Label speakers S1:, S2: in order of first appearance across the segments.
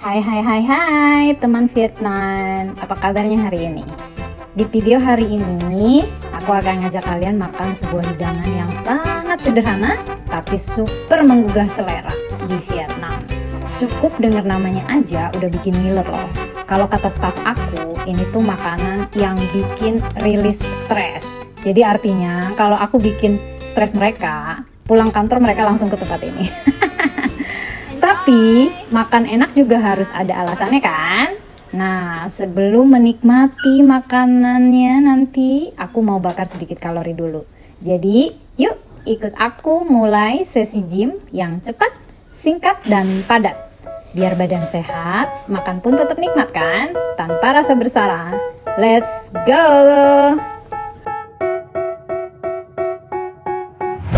S1: Hai teman Vietnam, apa kabarnya hari ini? Di video hari ini, aku akan ngajak kalian makan sebuah hidangan yang sangat sederhana tapi super menggugah selera di Vietnam. Cukup denger namanya aja udah bikin ngiler loh. Kalau kata staf aku, ini tuh makanan yang bikin rilis stres. Jadi artinya kalau aku bikin stres mereka, pulang kantor mereka langsung ke tempat ini. Tapi makan enak juga harus ada alasannya kan? Nah, sebelum menikmati makanannya nanti aku mau bakar sedikit kalori dulu. Jadi, yuk ikut aku mulai sesi gym yang cepat, singkat, dan padat. Biar badan sehat, makan pun tetap nikmat kan? Tanpa rasa bersalah. Let's go!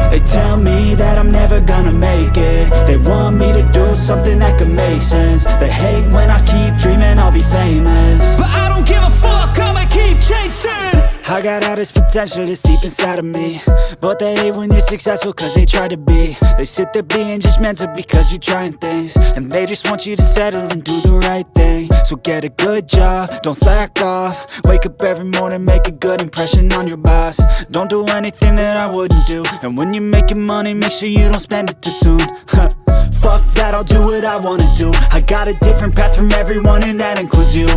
S2: They tell me that I'm never gonna make it. They want me to do something that could make sense. They hate when I keep dreaming I'll be famous, but I don't give a fuck, I'ma keep chasing. I got all this potential that's deep inside of me, but they hate when you're successful cause they try to be. They sit there being judgmental because you're trying things, and they just want you to settle and do the right thing. So get a good job, don't slack off. Wake up every morning, make a good impression on your boss. Don't do anything that I wouldn't do, and when you're making money, make sure you don't spend it too soon. Fuck that, I'll do what I wanna do. I got a different path from everyone and that includes you.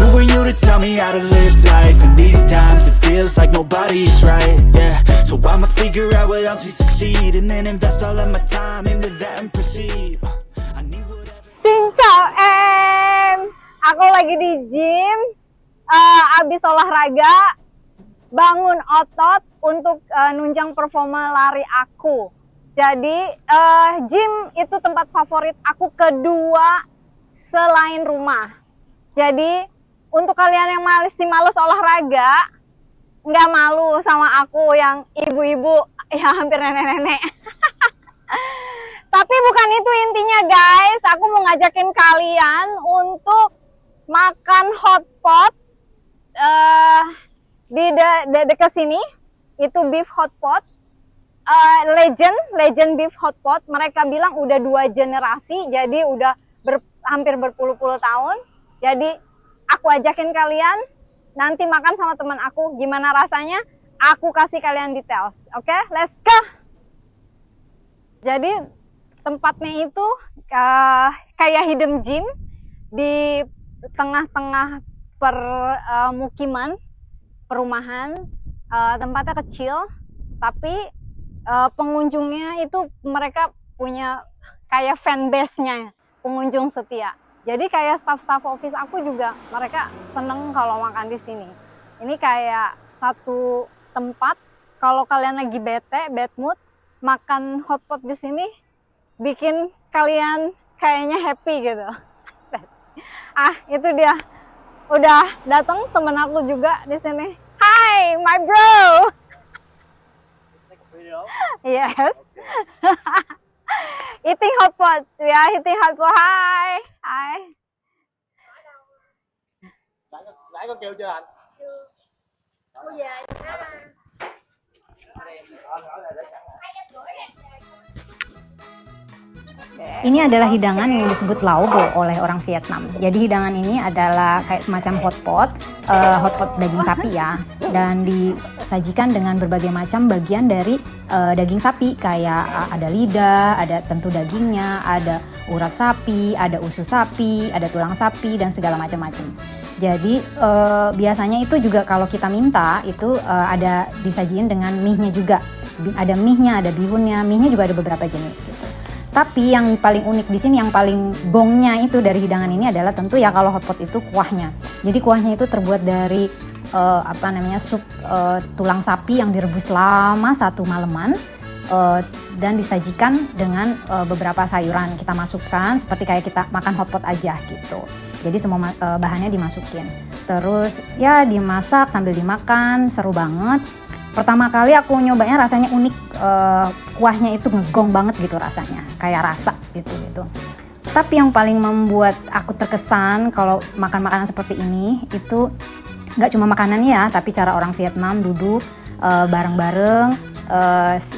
S2: Who are you to tell me how to live life? In these times it feels like nobody's right, yeah. So I'ma figure out what else we succeed, and then invest all of my time into that and proceed. I need whatever.
S3: Xin chào em, aku lagi di gym, abis olahraga, bangun otot untuk nunjang performa lari aku. Jadi gym itu tempat favorit aku kedua selain rumah. Jadi untuk kalian yang males olahraga, nggak malu sama aku yang ibu-ibu, ya hampir nenek-nenek. Tapi bukan itu intinya guys, aku mau ngajakin kalian untuk makan hotpot di dekat sini, itu beef hotpot, legend beef hotpot. Mereka bilang udah 2 generasi, jadi udah hampir berpuluh-puluh tahun. Jadi aku ajakin kalian nanti makan sama teman aku, gimana rasanya? Aku kasih kalian details, oke? Let's go! Jadi tempatnya itu kayak hidden gym di tengah-tengah permukiman, perumahan. Tempatnya kecil, tapi pengunjungnya itu mereka punya kayak fanbase-nya, pengunjung setia. Jadi kayak staff office aku juga, mereka seneng kalau makan di sini. Ini kayak satu tempat kalau kalian lagi bad mood, makan hotpot di sini bikin kalian kayaknya happy gitu. Itu dia. Udah datang temen aku juga di sini. Hi, my bro. Yes. Eating hot pot. We are eating hot pot. Hi.
S4: Nãy có kêu chưa anh?
S3: Chưa. Bây giờ
S1: Ini adalah hidangan yang disebut lao bo oleh orang Vietnam. Jadi hidangan ini adalah kayak semacam hotpot daging sapi ya. Dan disajikan dengan berbagai macam bagian dari daging sapi. Kayak ada lidah, ada tentu dagingnya, ada urat sapi, ada usus sapi, ada tulang sapi, dan segala macam-macam. Jadi biasanya itu juga kalau kita minta itu ada disajiin dengan mie-nya juga. Ada mie-nya, ada bihunnya. Mie-nya juga ada beberapa jenis gitu. Tapi yang paling unik di sini, yang paling gongnya itu dari hidangan ini adalah tentu ya kalau hotpot itu kuahnya. Jadi kuahnya itu terbuat dari sup tulang sapi yang direbus lama 1 maleman dan disajikan dengan beberapa sayuran. Kita masukkan seperti kayak kita makan hotpot aja gitu. Jadi semua bahannya dimasukin. Terus ya dimasak sambil dimakan, seru banget. Pertama kali aku nyobanya rasanya unik, kuahnya itu ngegong banget gitu rasanya, kayak rasa gitu. Tapi yang paling membuat aku terkesan kalau makan makanan seperti ini itu nggak cuma makanannya ya, tapi cara orang Vietnam duduk bareng-bareng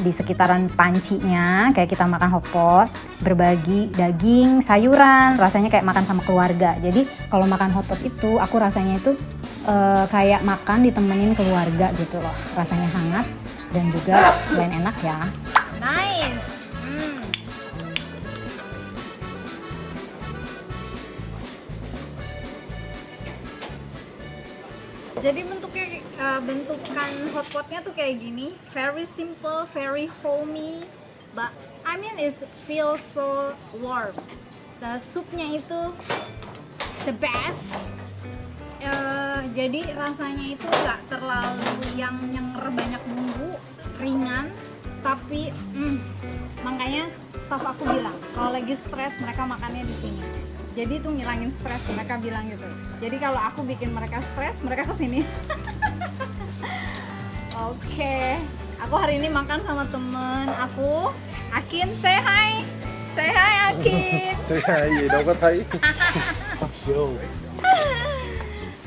S1: di sekitaran pancinya, kayak kita makan hotpot, berbagi daging, sayuran, rasanya kayak makan sama keluarga. Jadi kalau makan hotpot itu, aku rasanya itu kayak makan ditemenin keluarga gitu loh. Rasanya hangat dan juga selain enak ya.
S3: Nice. Jadi bentukan hotpotnya tuh kayak gini, very simple, very homey, but I mean it feels so warm. The supnya itu the best. Jadi rasanya itu nggak terlalu yang nyenger banyak bumbu, ringan, tapi makanya staff aku bilang kalau lagi stres mereka makannya di sini. Jadi itu ngilangin stres, mereka bilang gitu. Jadi kalau aku bikin mereka stres, mereka kesini. Oke, aku hari ini makan sama temen aku, Akin. Say hi, Akin.
S5: Say hi gì đâu có thấy. Vô.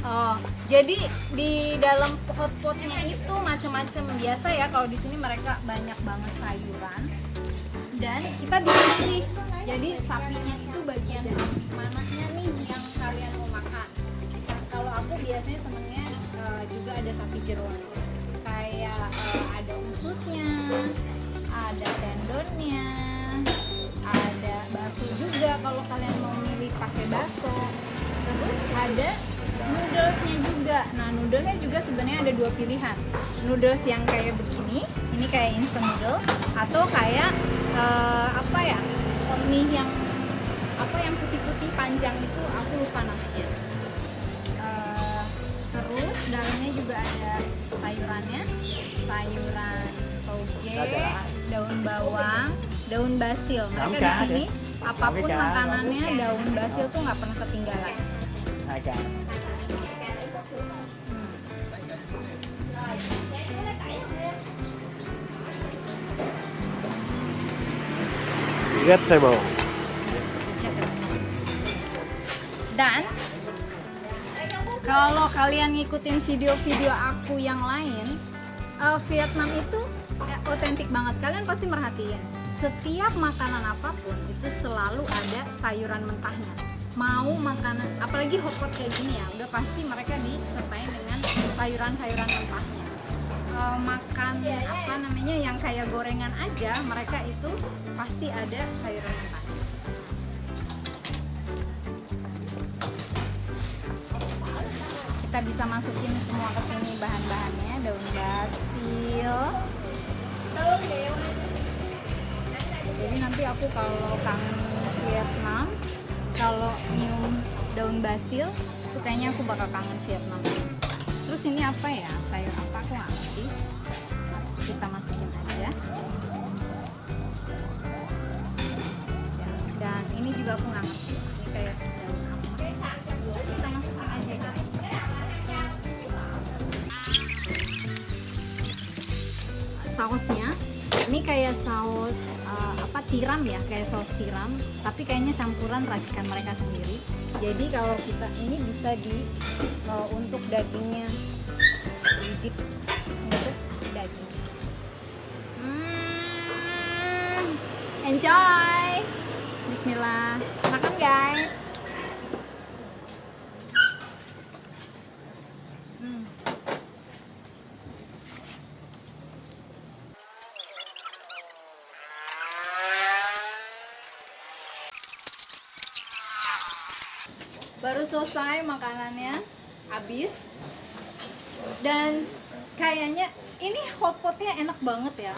S3: Oh, jadi di dalam hotpotnya itu macam-macam biasa ya. Kalau di sini mereka banyak banget sayuran dan kita bisa pilih. Jadi sapinya itu bagian mananya nih yang kalian mau makan. Kalau aku biasanya senengnya juga ada sapi jeroan. Kayak ada ususnya, ada tendonnya, ada bakso juga kalau kalian mau milih pakai bakso. Terus ada noodlesnya juga. Nah, noodlesnya juga sebenarnya ada dua pilihan. Noodles yang kayak begini, ini kayak instant noodle, atau kayak mie yang putih-putih panjang itu, aku lupa namanya. Terus dalamnya juga ada sayurannya, sayuran toge, daun bawang, daun basil. Mereka di sini apapun makanannya daun basil tuh nggak pernah ketinggalan.
S4: Vegetable.
S3: Dan kalau kalian ngikutin video-video aku yang lain, Vietnam itu otentik banget. Kalian pasti merhatiin setiap makanan apapun itu selalu ada sayuran mentahnya. Mau makanan, apalagi hotpot kayak gini ya, udah pasti mereka disertai dengan sayuran-sayuran mentahnya. Makan yang kayak gorengan aja, mereka itu pasti ada sayuran mentahnya. Kita bisa masukin semua ke sini bahan-bahannya, daun basil. Jadi nanti aku kalau kangen Vietnam, kalau nyium daun basil, itu kayaknya aku bakal kangen Vietnam. Terus ini apa ya? Sayur apa? Aku nggak ngerti. Kita masukin aja. Dan ini juga aku nggak ngerti. Ini kayak daun apa? Kita masukin aja guys. Sausnya ini kayak saus tiram ya, kayak saus tiram, tapi kayaknya campuran racikan mereka sendiri. Jadi kalau kita ini bisa untuk dagingnya digigit untuk daging. Enjoy. Bismillah. Makan guys. Baru selesai makanannya, habis. Dan kayaknya ini hotpotnya enak banget ya.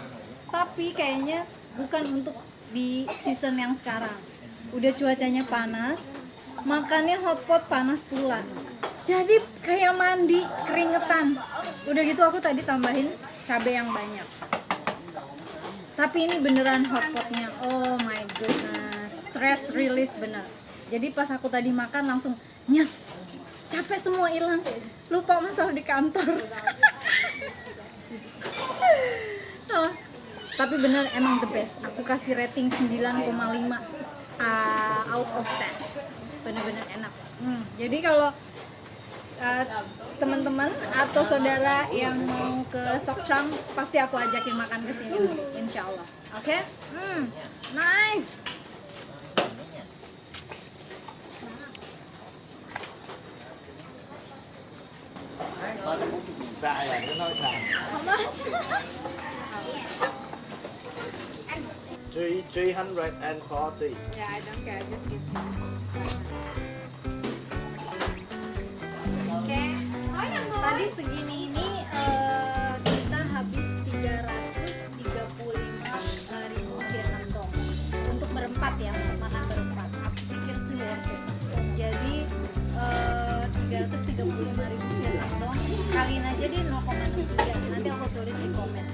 S3: Tapi kayaknya bukan untuk di season yang sekarang. Udah cuacanya panas, makannya hotpot panas pula. Jadi kayak mandi keringetan. Udah gitu aku tadi tambahin cabai yang banyak. Tapi ini beneran hotpotnya. Oh my goodness, stress release bener. Jadi pas aku tadi makan langsung nyes, capek semua hilang, lupa masalah di kantor. Tapi bener emang the best. Aku kasih rating 9,5 out of 10. Bener-bener enak. Jadi kalau teman-teman atau saudara yang mau ke Sokchang, pasti aku ajakin makan ke sini, insya Allah. Oke? Nice.
S4: Xài à, nó nói xài.
S3: How much?
S4: 340.
S3: Yeah, I don't care. Just give me. Oke. Tadi segini ini kita habis 335.000 Vietnam dong untuk berempat ya, makan berempat. Aku pikir sih worth it. Jadi 335.000 Vietnam dong. Kaliin aja deh 0,63. Nanti aku tulis di komen.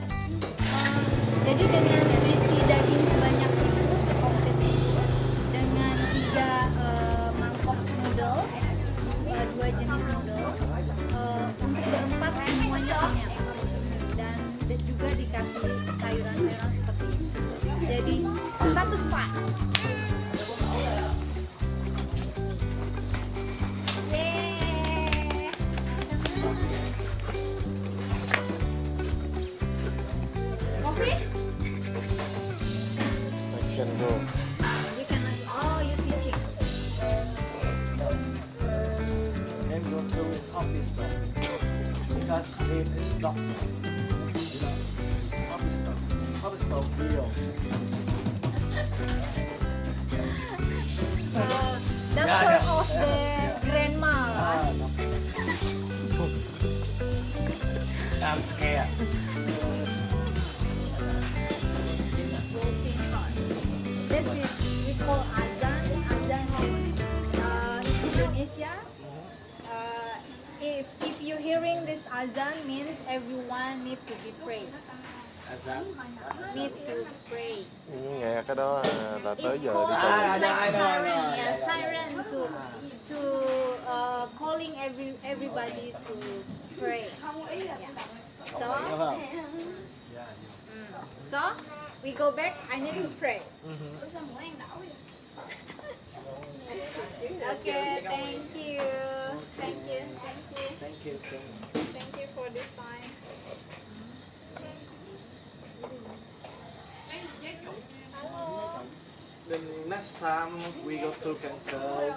S3: Jadi dengan isi daging sebanyak itu, sekomplit itu, dengan 3 mangkok noodles, 2 jenis noodles, untuk berempat semuanya kenyang, dan juga dikasih sayuran-sayuran seperti ini. Jadi satisfied. Yeay. Kopi?
S5: Action go.
S3: You can you teaching.
S4: Em going to in office dog. Because name is doctor. Office dog. Office dog Leo.
S3: Doctor
S4: Yeah.
S3: of the grandma.
S4: I'm scared.
S3: This is we call azan. Azan in Indonesia. If you're hearing this azan means everyone need to be prayed. Need to pray.
S5: Nghe cái đó là tới
S3: It's
S5: giờ
S3: called
S5: đi
S3: it's
S5: chơi.
S3: like siren, yeah, siren to calling everybody to pray. Yeah. So we go back. I need to pray. Okay, thank you, thank you, thank you,
S4: Thank you.
S3: thank you for this time. Hello.
S4: Then next time we go to Cần Thơ,